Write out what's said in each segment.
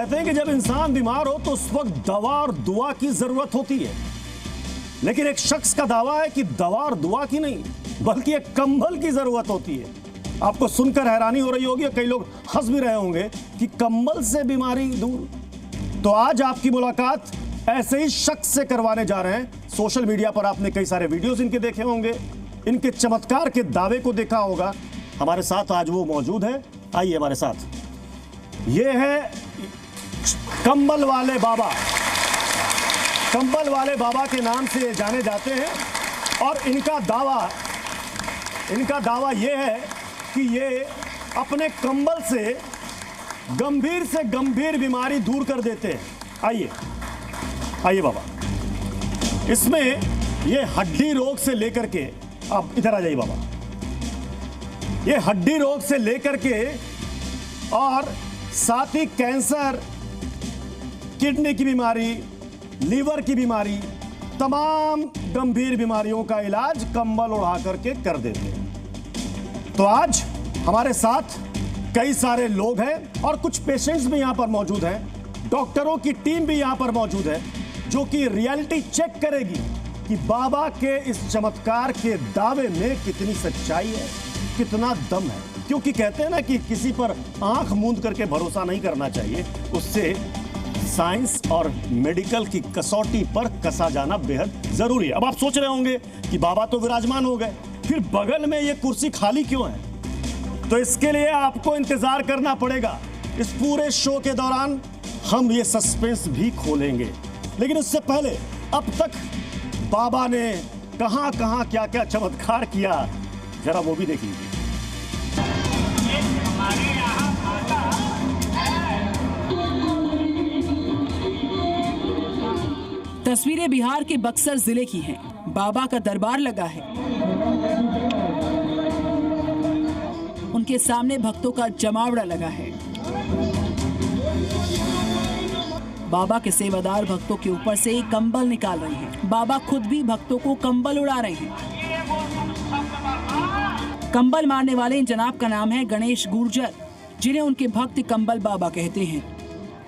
कहते हैं कि जब इंसान बीमार हो तो उस वक्त दवा और दुआ की जरूरत होती है, लेकिन एक शख्स का दावा है कि दवा और दुआ की नहीं बल्कि एक कंबल की जरूरत होती है। आपको सुनकर हैरानी हो रही होगी, कई लोग हंस भी रहे होंगे कि कंबल से बीमारी दूर। तो आज आपकी मुलाकात ऐसे ही शख्स से करवाने जा रहे हैं। सोशल मीडिया पर आपने कई सारे वीडियोस इनके देखे होंगे, इनके चमत्कार के दावे को देखा होगा। हमारे साथ आज वो मौजूद है, आइए हमारे साथ। ये है कंबल वाले बाबा। कंबल वाले बाबा के नाम से जाने जाते हैं और इनका दावा ये है कि ये अपने कंबल से गंभीर बीमारी दूर कर देते हैं। आइए बाबा। इसमें ये हड्डी रोग से लेकर के, आप इधर आ जाइए बाबा। ये हड्डी रोग से लेकर के और साथ ही कैंसर, किडनी की बीमारी, लीवर की बीमारी, तमाम गंभीर बीमारियों का इलाज कंबल उड़ा करके कर देते हैं। तो आज हमारे साथ कई सारे लोग हैं और कुछ पेशेंट्स भी यहां पर मौजूद हैं। डॉक्टरों की टीम भी यहां पर मौजूद है जो कि रियलिटी चेक करेगी कि बाबा के इस चमत्कार के दावे में कितनी सच्चाई है, कितना दम है। क्योंकि कहते हैं ना कि किसी पर आंख मूंद करके भरोसा नहीं करना चाहिए, उससे साइंस और मेडिकल की कसौटी पर कसा जाना बेहद जरूरी है। अब आप सोच रहे होंगे कि बाबा तो विराजमान हो गए, फिर बगल में ये कुर्सी खाली क्यों है? तो इसके लिए आपको इंतजार करना पड़ेगा। इस पूरे शो के दौरान हम ये सस्पेंस भी खोलेंगे, लेकिन उससे पहले अब तक बाबा ने कहां कहां क्या क्या चमत्कार किया, जरा वो भी देख लीजिए। तस्वीरें बिहार के बक्सर जिले की हैं। बाबा का दरबार लगा है, उनके सामने भक्तों का जमावड़ा लगा है। बाबा के सेवादार भक्तों के ऊपर से कंबल निकाल रहे हैं। बाबा खुद भी भक्तों को कंबल उड़ा रहे हैं। कंबल मारने वाले इन जनाब का नाम है गणेश गुर्जर, जिन्हें उनके भक्त कंबल बाबा कहते हैं।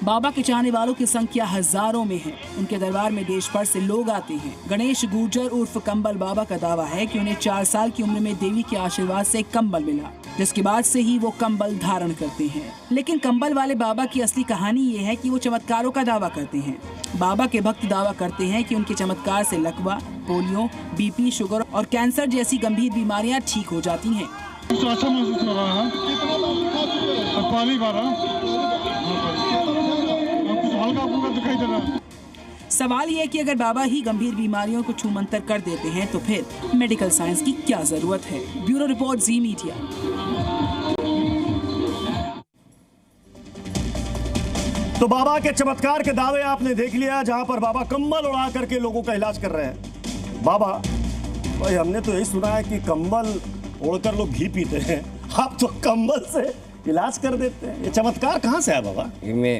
बाबा के चाहने वालों की संख्या हजारों में है। उनके दरबार में देश भर से लोग आते हैं। गणेश गुर्जर उर्फ कंबल बाबा का दावा है कि उन्हें 4 साल की उम्र में देवी के आशीर्वाद से कंबल मिला, जिसके बाद से ही वो कंबल धारण करते हैं। लेकिन कंबल वाले बाबा की असली कहानी ये है कि वो चमत्कारों का दावा करते हैं। बाबा के भक्त दावा करते हैं कि उनके चमत्कार से लकवा, पोलियो, बीपी, शुगर और कैंसर जैसी गंभीर बीमारियां ठीक हो जाती हैं। अच्छा महसूस हो रहा है, पानी भरा, कुछ हल्का फुल्का दिखाई दे रहा है। सवाल ये है कि अगर बाबा ही गंभीर बीमारियों को छूमंतर कर देते हैं तो फिर मेडिकल साइंस की क्या जरूरत है? ब्यूरो रिपोर्ट, जी मीडिया। तो बाबा के चमत्कार के दावे आपने देख लिया, जहां पर बाबा कंबल उड़ा करके लोगों का इलाज कर रहे हैं। बाबा भाई, हमने तो यही सुना है कि कंबल ओढ़कर लोग घी पीते हैं, आप तो कंबल से इलाज कर देते हैं। ये चमत्कार कहाँ से है बाबा?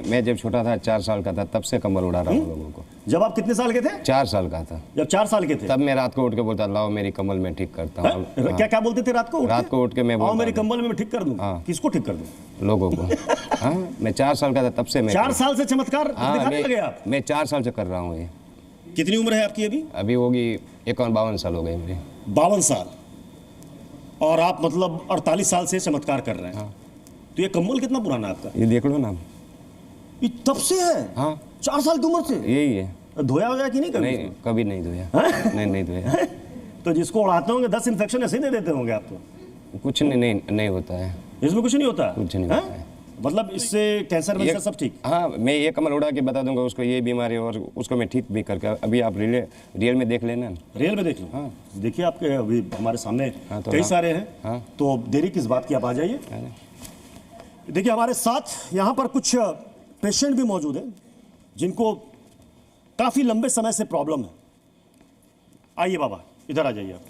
मैं जब छोटा था, 4 साल का था, तब से कंबल उड़ा रहा हूँ लोगों को। जब आप कितने साल के थे? 4 साल का था। जब 4 साल के थे तब मैं रात को उठ के बोलता, लाओ मेरी कंबल में ठीक करता हूँ। क्या क्या बोलते थे रात को? रात को उठ के मैं बोलता, मेरी कंबल में ठीक कर दूँ। किसको ठीक कर दूँ? लोगों को। हाँ, मैं 4 साल का था, तब से मैं 4 साल से चमत्कार दिखाने लगे आप? मैं 4 साल से कर रहा हूँ ये। कितनी उम्र है आपकी अभी? अभी होगी 51-52 साल हो गए मेरे। 52 साल। और आप मतलब 48 साल से चमत्कार कर रहे हैं। हाँ। तो ये कंबल कितना पुराना है आपका? ये देख लो ना। ये तब से है? हाँ। 4 साल की उम्र से? यही है। धोया होया कि नहीं कभी? नहीं, कभी नहीं धोया। नहीं धोया। तो जिसको उड़ाते होंगे 10 इन्फेक्शन ऐसे ही दे देते होंगे आप तो? कुछ नहीं होता है इसमें। कुछ नहीं होता? कुछ नहीं होता है। मतलब इससे कैंसर वैंसर सब ठीक? हाँ, मैं ये कमल उड़ा के बता दूंगा उसको ये बीमारी, और उसको मैं ठीक भी करके। अभी आप रियल में देख लेना। रियल में देख लो। हाँ, देखिए आपके अभी हमारे सामने तो कई सारे हैं। हाँ। तो देरी किस बात की, आप आ जाइए। देखिए हमारे साथ यहाँ पर कुछ पेशेंट भी मौजूद हैं जिनको काफ़ी लंबे समय से प्रॉब्लम है। आइए बाबा, इधर आ जाइए आप।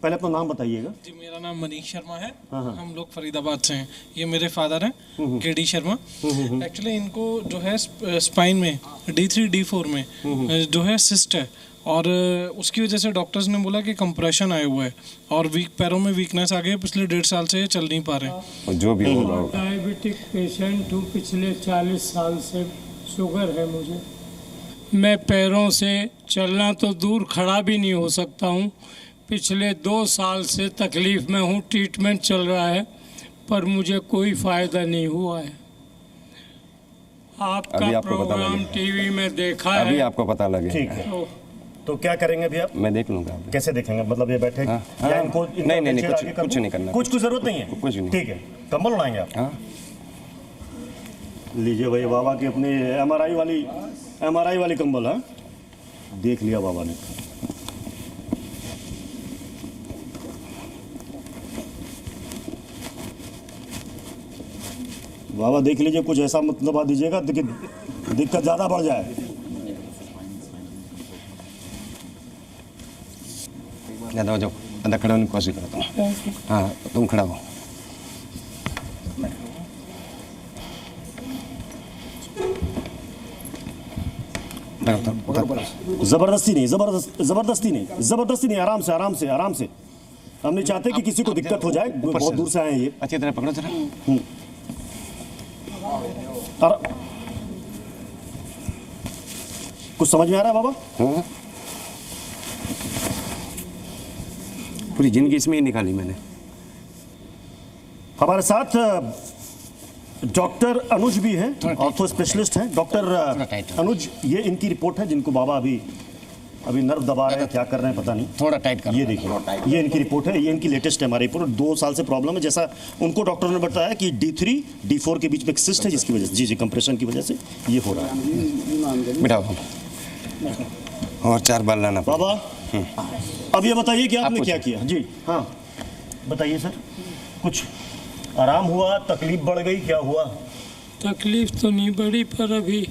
पहले अपना नाम बताइएगा। जी, मेरा नाम मनीष शर्मा है। हम लोग फरीदाबाद से हैं। ये मेरे फादर हैं, केडी शर्मा। एक्चुअली इनको जो है स्पाइन में D3 D4 में जो है सिस्ट है, और उसकी वजह से डॉक्टर्स ने बोला कि कंप्रेशन आए हुआ है और पैरों में वीकनेस आ गई है। पिछले 1.5 साल से ये चल नहीं पा रहे। और जो भी होगा डायबिटिक पेशेंट हूँ, पिछले 40 साल से शुगर है मुझे। मैं पैरों से चलना तो दूर खड़ा भी नहीं हो सकता हूँ। पिछले 2 साल से तकलीफ़ में हूँ, ट्रीटमेंट चल रहा है पर मुझे कोई फ़ायदा नहीं हुआ है। आपका प्रोग्राम टीवी में देखा है, अभी आपको पता लगे। ठीक है, तो क्या करेंगे अभी आप? मैं देख लूँगा। कैसे देखेंगे? मतलब ये बैठे हाँ, या हाँ, इनको नहीं कुछ नहीं करना, कुछ जरूरत नहीं है। कुछ नहीं। ठीक है, कंबल उड़ाएंगे आप? हाँ लीजिए भाई, बाबा की अपनी एमआरआई वाली कंबल। हाँ, देख लिया बाबा ने। बाबा देख लीजिए, कुछ ऐसा मत दबा दीजिएगा कि दिक्कत ज़्यादा बढ़ जाए। ज़्यादा हो जाओ, अंदर खड़ा होने की कोशिश करता हूँ। हाँ तुम खड़ा हो। जबरदस्ती नहीं, आराम से। हम नहीं चाहते कि किसी को दिक्कत हो जाए, बहुत दूर से आए हैं ये। अच्छी तरह पकड़ो जरा। और कुछ समझ में आ रहा है बाबा? पूरी जिंदगी इसमें ही निकाली मैंने। हमारे साथ डॉक्टर अनुज भी हैं, ऑर्थो स्पेशलिस्ट हैं। डॉक्टर अनुज, ये इनकी रिपोर्ट है जिनको बाबा अभी नर्व दबा रहे हैं, क्या कर रहे हैं पता नहीं। थोड़ा टाइट कर। ये देखिए, ये इनकी रिपोर्ट है, ये इनकी लेटेस्ट है हमारी रिपोर्ट। 2 साल से प्रॉब्लम है, जैसा उनको डॉक्टर ने बताया कि D3 D4 के बीच में एक सिस्ट है, जिसकी वजह से जी कंप्रेशन की वजह से ये हो रहा है। बिठाओ और 4 बार लाना बाबा। अब ये बताइए कि आपने क्या किया? जी हाँ बताइए सर, कुछ आराम हुआ, तकलीफ बढ़ गई, क्या हुआ? तकलीफ तो नहीं बढ़ी पर अभी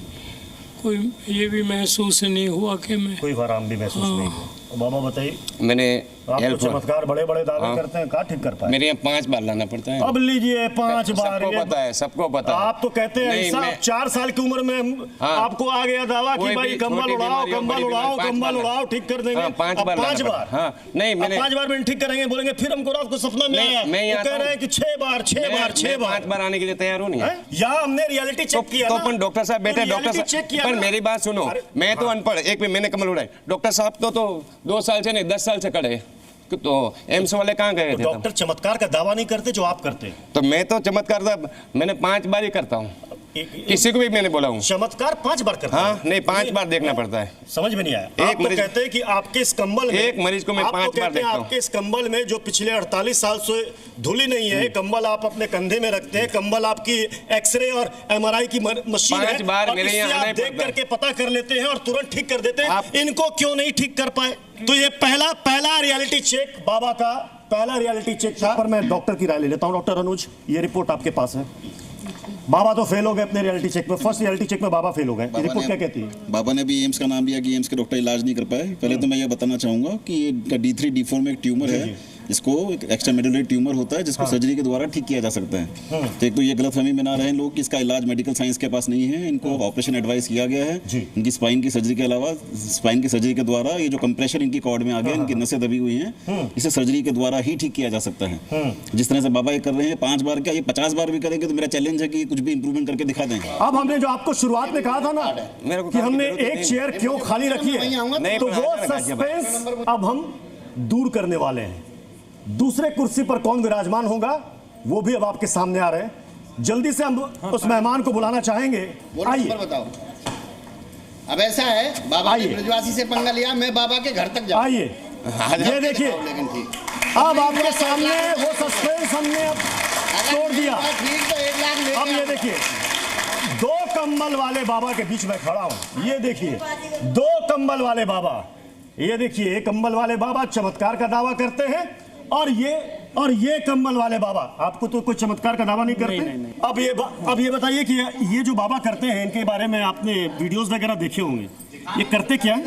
कोई ये भी महसूस नहीं हुआ कि मैं कोई आराम भी महसूस नहीं हुआ। बाबा बताइए। मैंने आप तो चमत्कार बड़े दावे करते हैं, कहाँ ठीक कर पाए? मेरे यहाँ 5 बार लाना पड़ता है। अब लीजिए 5 बार। सबको पता है, सबको पता है। आप तो कहते हैं ऐसा 4 साल की उम्र में आपको आ गया दावा कि भाई कंबल उड़ाओ ठीक कर देंगे। 5 बार। नहीं मैंने 5 बार में ठीक करेंगे, बोलेंगे फिर हमको रात को सपना में आया। वो कह रहे हैं कि 6 बार 5 बार आने के लिए तैयार हूँ। नहीं यहाँ हमने रियलिटी चेक किया। तो डॉक्टर साहब बैठे, डॉक्टर साहब मेरी बात सुनो, मैं तो अनपढ़, एक मिनट मैंने कमल उड़ाई। डॉक्टर साहब तो 2 साल से नहीं 10 साल से खड़े, तो एम्स वाले कहाँ गए थे? डॉक्टर चमत्कार का दावा नहीं करते जो आप करते हैं। तो मैं तो चमत्कार मैंने 5 बार ही करता हूँ, किसी को भी मैंने बोला हूँ। चमत्कार 5 बार करता हाँ नहीं 5 बार देखना पड़ता है। समझ में नहीं आया। एक आप तो कहते हैं कि आपके इस कंबल में, एक मरीज को मैं 5 बार देखता हूँ। आपके इस कंबल में जो पिछले 48 साल से धुली नहीं है, कंबल आप अपने कंधे में रखते हैं, कंबल आपकी एक्सरे और एमआरआई की मशीन है, 5 बार मेरे यहाँ आप देख करके पता कर लेते हैं और तुरंत ठीक कर देते हैं। इनको क्यों नहीं ठीक कर पाए? तो ये पहला रियलिटी चेक बाबा का, पहला रियलिटी चेक था। पर मैं डॉक्टर की राय ले लेता हूँ। डॉक्टर अनुज, ये रिपोर्ट आपके पास है। बाबा तो फेल हो गए अपने रियलिटी चेक में, फर्स्ट रियलिटी चेक में बाबा फेल हो गए। रिपोर्ट क्या कहती है? बाबा ने भी एम्स का नाम लिया कि एम्स के डॉक्टर इलाज नहीं कर पाए। पहले तो मैं ये बताना चाहूंगा कि D3 D4 में एक ट्यूमर है, जिसको एक्स्ट्रा मेडुलरी ट्यूमर होता है, जिसको सर्जरी के द्वारा ठीक किया जा सकता है। तो एक तो ये गलतफहमी में ना रहे लोग कि इसका इलाज मेडिकल साइंस के पास नहीं है। इनको ऑपरेशन एडवाइस किया गया है। इनकी स्पाइन की सर्जरी के अलावा, स्पाइन की सर्जरी के द्वारा ये जो कंप्रेशर इनकी कॉर्ड में आ गया, इनकी नसें दबी हुई हैं, इसे सर्जरी के द्वारा ही ठीक किया जा सकता है। जिस तरह से बाबा ये कर रहे हैं 5 बार क्या, ये 50 बार भी करेंगे तो मेरा चैलेंज है कि कुछ भी इंप्रूवमेंट करके दिखा दें। अब हमने जो आपको शुरुआत में कहा था ना कि हमने एक चेयर क्यों खाली रखी है, तो वो सस्पेंस अब हम दूर करने वाले हैं। दूसरे कुर्सी पर कौन विराजमान होगा वो भी अब आपके सामने आ रहे हैं। जल्दी से हम उस मेहमान को बुलाना चाहेंगे। आइए। बताओ, अब ऐसा है, बाबा ने ब्रजवासी से पंगा लिया, मैं बाबा के घर तक जाऊं। आइए, ये देखिए, अब आपके सामने वो सस्पेंस हमने अब तोड़ दिया। अब ये देखिए, 2 कंबल वाले बाबा के बीच में खड़ा हूं। ये देखिए, 2 कंबल वाले बाबा। ये देखिए, कंबल वाले बाबा चमत्कार का दावा करते हैं, और ये कंबल वाले बाबा आपको तो कोई चमत्कार का दावा नहीं करते। नहीं। अब ये बताइए कि ये जो बाबा करते हैं, इनके बारे में आपने वीडियोस वगैरह देखे होंगे। ये करते क्या है,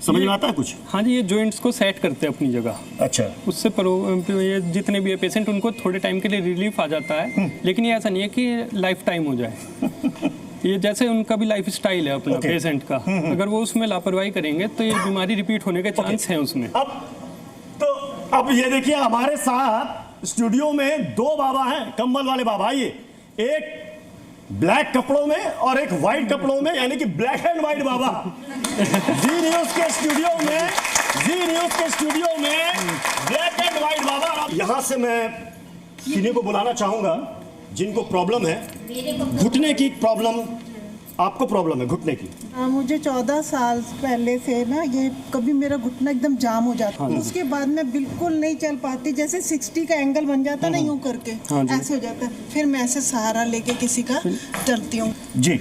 समझ में आता है कुछ? हाँ जी, ये जॉइंट्स को सेट करते हैं अपनी जगह। अच्छा। उससे ये जितने भी पेशेंट, उनको थोड़े टाइम के लिए रिलीफ आ जाता है, लेकिन ये ऐसा नहीं है कि लाइफ टाइम हो जाए। ये जैसे उनका भी लाइफ स्टाइल है अपना पेशेंट का, अगर वो उसमें लापरवाही करेंगे तो ये बीमारी रिपीट होने के चांस हैं उसमें। अब ये देखिए हमारे साथ स्टूडियो में दो बाबा हैं, कंबल वाले बाबा। ये एक ब्लैक कपड़ों में और एक व्हाइट कपड़ों में, यानी कि ब्लैक एंड व्हाइट बाबा। जी न्यूज के स्टूडियो में ब्लैक एंड व्हाइट बाबा। यहाँ से मैं किन्हीं को बुलाना चाहूंगा जिनको प्रॉब्लम है, घुटने की प्रॉब्लम। आपको प्रॉब्लम है घुटने की? मुझे 14 साल पहले से ना ये कभी मेरा घुटना एकदम जाम हो जाता है। उसके बाद मैं बिल्कुल नहीं चल पाती, जैसे 60 का एंगल बन जाता ना यूं करके, ऐसे हो जाता है। फिर मैं ऐसे सहारा लेके किसी का चलती हूँ जी।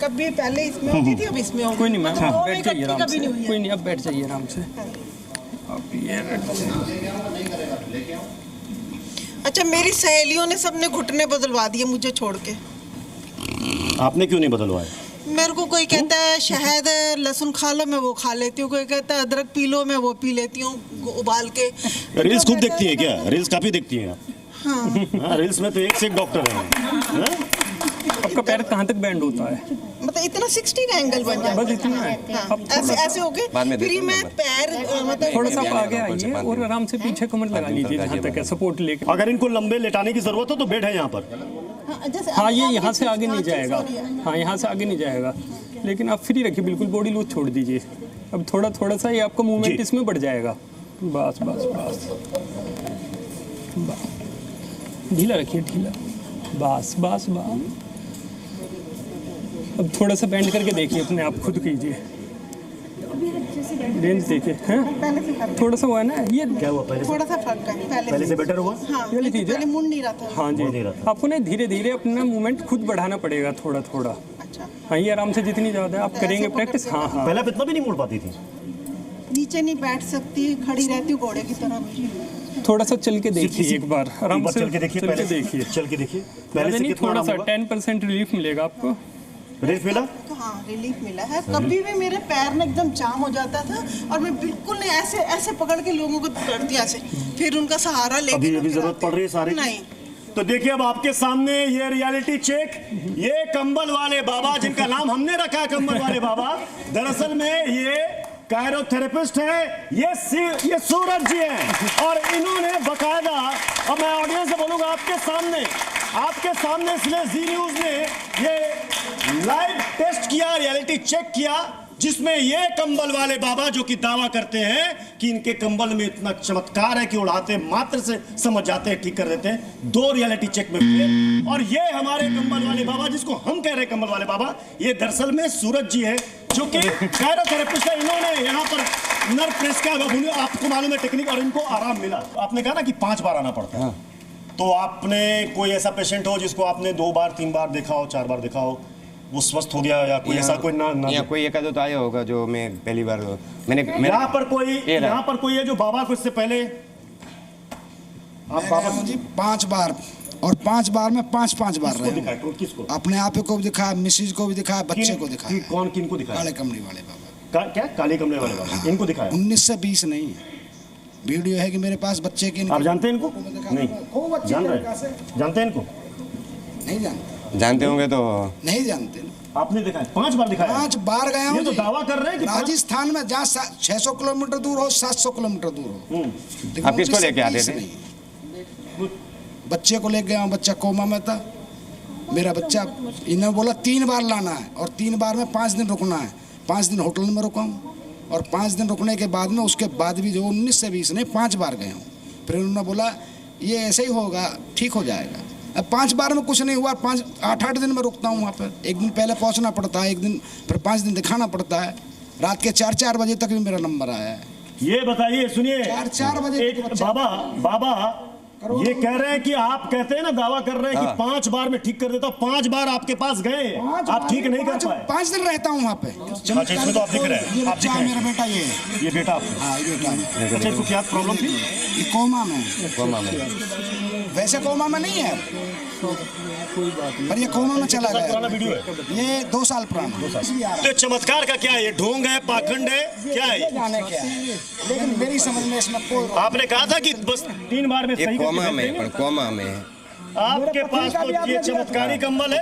कभी पहले इसमें होती थी, अब इसमें हो। कोई नहीं मैम, बैठ जाइए आराम से। कोई नहीं, अब बैठ जाइए आराम से। अच्छा, मेरी सहेलियों ने सबने घुटने बदलवा दिए मुझे छोड़ के। आपने क्यों नहीं बदलवाया? मेरे को कोई कहता है शहद लहसुन खा लो, मैं वो खा लेती हूँ। कोई कहता है अदरक पी लो, मैं वो पी लेती हूँ उबाल के। रील्स खूब देखती है क्या? रील्स काफी देखती हैं आप? हाँ, रील्स में तो एक से एक डॉक्टर है। आपका पैर कहाँ तक बैंड होता है? मतलब इतना 60 का एंगल बन जाता है, बस इतना है। ऐसे ऐसे हो गए। फिर मैं पैर मतलब थोड़ा सा आगे आइए और आराम से पीछे कमर लगा लीजिए जहाँ तक है, सपोर्ट लेके। अगर इनको लंबे लेटाने की जरूरत हो तो बेड है यहाँ पर। हाँ, ये यहाँ से आगे नहीं जाएगा। हाँ, यहाँ से आगे नहीं जाएगा, लेकिन आप फ्री रखिए, बिल्कुल बॉडी लूज छोड़ दीजिए। अब थोड़ा सा ये आपका मूवमेंट इसमें बढ़ जाएगा। बस बस बस, ढीला रखिए, ढीला। बस बस बस। अब थोड़ा सा बेंड करके देखिए, अपने आप खुद कीजिए, रेंज देखिए। हैं थोड़ा सा हुआ है ना, ये क्या हुआ? पहले थोड़ा सा फर्क है, पहले से बेटर हुआ। हाँ, पहले मुड़ नहीं रहा था। हाँ जी, आपको ना धीरे धीरे अपना मूवमेंट खुद बढ़ाना पड़ेगा, थोड़ा थोड़ा। अच्छा, हाँ, ये आराम से जितनी ज़्यादा आप करेंगे प्रैक्टिस। हाँ हाँ, पहले इतना भी नहीं मुड़ पाती थी। नीचे नहीं बैठ सकती, खड़ी रहती हूँ घोड़े की तरह। थोड़ा सा चल के देखिए एक बार, आराम से चल के देखिए। पहले से नहीं, थोड़ा सा 10% रिलीफ मिलेगा आपको। रिलीफ मिला? हाँ, रिलीफ मिला है। कभी भी मेरे पैर में एकदम जाम हो जाता था और मैं बिल्कुल नहीं, ऐसे ऐसे पकड़ के लोगों को करती ऐसे, फिर उनका सहारा लेके। अभी जरूरत पड़ रही है सारी? नहीं। तो देखिए अब आपके सामने ये रियलिटी चेक, ये कंबल वाले बाबा, जिनका नाम हमने रखा है कंबल वाले बाबा, दरअसल में ये कायरोथेरेपिस्ट है। ये सूरज जी हैं और इन्होंने बकायदा, अब मैं ऑडियंस से बोलूंगा आपके सामने इसलिए जी न्यूज ने ये लाइव टेस्ट किया, रियलिटी चेक किया, जिसमें ये कंबल वाले बाबा जो कि दावा करते हैं कि इनके कंबल में इतना चमत्कार है कि उड़ाते मात्र से समझ जाते हैं, ठीक कर देते हैं। 2 रियलिटी चेक में हुए। और ये हमारे कंबल वाले बाबा, जिसको हम कह रहे हैं कंबल वाले बाबा, ये दरअसल में सूरज जी है जो कि कायरोथेरेपिस्ट है। इन्होंने यहाँ पर नर्व प्रेस का, आपको मालूम है टेक्निक, और इनको आराम मिला। आपने कहा ना कि 5 बार आना पड़ता है, तो आपने कोई ऐसा पेशेंट हो जिसको आपने 2 बार 3 बार देखा हो, 4 बार देखा हो, वो स्वस्थ हो गया, या कोई ऐसा कोई ना या कोई एक आधा तो आया होगा जो मैं पहली बार मैंने यहाँ पर कोई है जो बाबा को इससे पहले आप बाबा जी 5 बार, और 5 बार में 5 बार रहे। किसको? अपने आप को भी दिखाया, मिसेज को भी दिखाया, बच्चे को दिखाया। कौन किनको दिखाया? काले कमरे वाले बाबा। क्या काले कमरे वाले बाबा? इनको दिखाया? 19 से 20 नहीं है, वीडियो है कि मेरे पास बच्चे की। आप जानते हैं इनको? नहीं जान रहे? जानते हैं इनको? नहीं जानते। जानते होंगे तो नहीं जानते। आपने दिखाया? 5 बार दिखाया? 5 बार गया हूँ। ये तो दावा कर रहे हैं कि राजस्थान में जहाँ 600 किलोमीटर दूर हो, 700 किलोमीटर दूर हो। आप किसको लेके आते थे? बच्चे को लेके गया हूँ, बच्चा कोमा में था मेरा बच्चा। इन्होंने बोला 3 बार लाना है, और 3 बार में 5 दिन रुकना है। 5 दिन होटल में रुका हूँ, और 5 दिन रुकने के बाद में, उसके बाद भी जो 19 से 20 नहीं, 5 बार गए हूँ। फिर उन्होंने बोला ये ऐसे ही होगा, ठीक हो जाएगा। अब 5 बार में कुछ नहीं हुआ, 8 दिन में रुकता हूँ वहाँ पर। एक दिन पहले पहुँचना पड़ता है, एक दिन फिर 5 दिन दिखाना पड़ता है। रात के 4 बजे तक भी मेरा नंबर आया है। ये बताइए, सुनिए, 4 बजे बाबा ये कह रहे हैं कि आप कहते हैं ना, दावा कर रहे हैं कि 5 बार में ठीक कर देता हूँ। 5 बार आपके पास गए, आप ठीक नहीं कर पाए। 5 दिन रहता हूँ वहाँ पे। इसमें तो आप दिख रहे हैं। आप दिख रहे हैं। मेरा बेटा ये बेटा आपका? हाँ, ये बेटा है। अच्छा, इसको क्या प्रॉब्लम थी? ये कोमा में। वैसे कोमा में नहीं है, पर ये कोमा में चला गया। पुराना वीडियो है ये, 2 साल पुराना। तो चमत्कार का क्या है? ये ढोंग है, पाखंड है, क्या है? लेकिन मेरी समझ में इसमें कोई, आपने कहा था कि बस 3 बार में सही कोमा में आपके पास तो ये चमत्कारी कंबल है।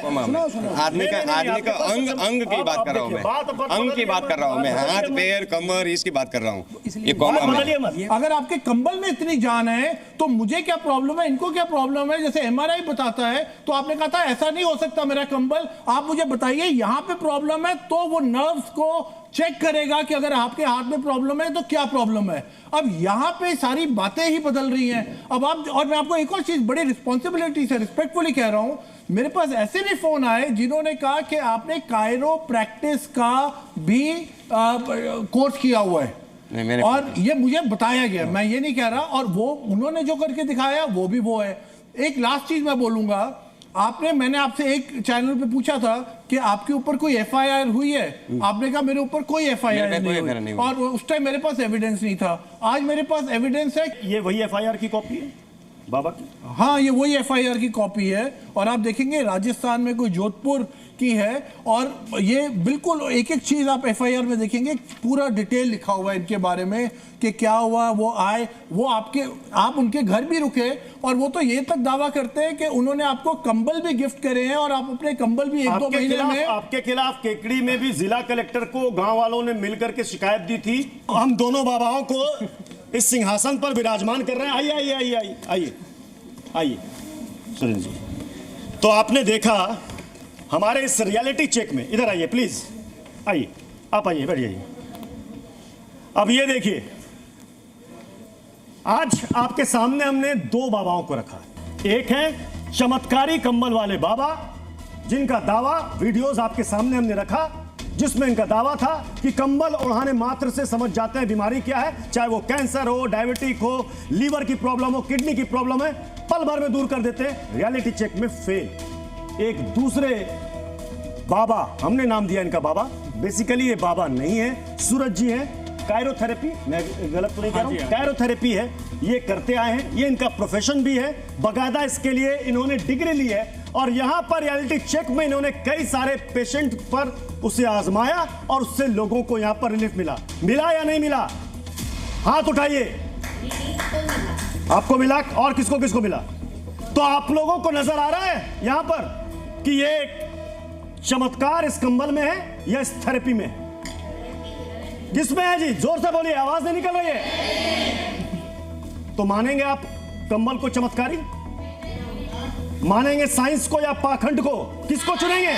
आदमी का अंग की बात कर रहा हूँ मैं, अंग की बात कर रहा हूँ मैं, हाथ पैर कमर इसकी बात कर रहा हूँ। ये कॉमन। अगर आपके कंबल में इतनी जान है तो मुझे क्या प्रॉब्लम है, इनको क्या प्रॉब्लम है? जैसे MRI बताता है तो आपने कहा था ऐसा नहीं हो सकता मेरा कंबल, आप मुझे बताइए यहाँ पे प्रॉब्लम है तो वो नर्व्स को चेक करेगा कि अगर आपके हाथ में प्रॉब्लम है तो क्या प्रॉब्लम है। अब यहाँ पे सारी बातें ही बदल रही हैं। अब आप, और मैं आपको एक और चीज बड़ी रिस्पॉन्सिबिलिटी से रिस्पेक्टफुली कह रहा हूं, मेरे पास ऐसे भी फोन आए जिन्होंने कहा कि आपने कायरो प्रैक्टिस का भी कोर्स किया हुआ है और ये मुझे बताया गया, मैं ये नहीं कह रहा, और वो उन्होंने जो करके दिखाया वो भी वो है। एक लास्ट चीज मैं बोलूंगा, मैंने आपसे एक चैनल पे पूछा था कि आपके ऊपर कोई FIR हुई है, आपने कहा मेरे ऊपर कोई FIR नहीं हुई, और उस टाइम मेरे पास एविडेंस नहीं था। आज मेरे पास एविडेंस है। ये वही FIR की कॉपी है बाबा की? हाँ, ये वही FIR की कॉपी है, और आप देखेंगे राजस्थान में कोई जोधपुर की है, और ये बिल्कुल एक एक चीज आप FIR में देखेंगे, पूरा डिटेल लिखा हुआ है इनके बारे में कि क्या हुआ, वो आए, वो आप उनके घर भी रुके, और वो तो ये तक दावा करते हैं कि उन्होंने आपको कंबल भी गिफ्ट करे हैं, और आप अपने कंबल भी 1-2 महीने में। आपके खिलाफ केकड़ी में भी जिला कलेक्टर को गांव वालों ने मिलकर के शिकायत दी थी। हम दोनों बाबाओं को इस सिंहासन पर विराजमान कर रहे हैं। आइए आइए आइए आइए आइए आइए सुरेंद्र जी, तो आपने देखा हमारे इस रियलिटी चेक में, इधर आइए प्लीज, आइए, आप आइए, बैठ जाइए। अब ये देखिए, आज आपके सामने हमने 2 बाबाओं को रखा। एक है चमत्कारी कंबल वाले बाबा, जिनका दावा वीडियोस आपके सामने हमने रखा, जिसमें इनका दावा था कि कंबल ओढ़ाने मात्र से समझ जाते हैं बीमारी क्या है, चाहे वो कैंसर हो, डायबिटिक हो, लीवर की प्रॉब्लम हो, किडनी की प्रॉब्लम है, पल भर में दूर कर देते हैं। रियलिटी चेक में फेल। एक दूसरे बाबा, हमने नाम दिया इनका बाबा, बेसिकली ये बाबा नहीं है, सूरज जी हैं, कायरोथेरेपी, मैं गलत तो नहीं कह रहा हूं, कायरोथेरेपी है, ये करते आए हैं, ये इनका प्रोफेशन भी है, बाकायदा इसके लिए इन्होंने डिग्री ली है, और यहां पर रियलिटी चेक में इन्होंने कई सारे पेशेंट पर उसे आजमाया और उससे लोगों को यहां पर रिलीफ मिला। मिला या नहीं मिला? हाथ उठाइए। आपको मिला, और किसको किसको मिला? तो आप लोगों को नजर आ रहा है यहां पर कि ये चमत्कार इस कंबल में है या इस थेरेपी में है? किसमें है जी? जोर से बोलिए, आवाज नहीं निकल रही है। तो मानेंगे आप कंबल को चमत्कारी? मानेंगे साइंस को या पाखंड को? किसको चुनेंगे?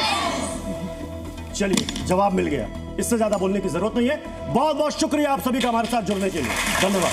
चलिए, जवाब मिल गया, इससे ज्यादा बोलने की जरूरत नहीं है। बहुत बहुत शुक्रिया आप सभी का हमारे साथ जुड़ने के लिए, धन्यवाद।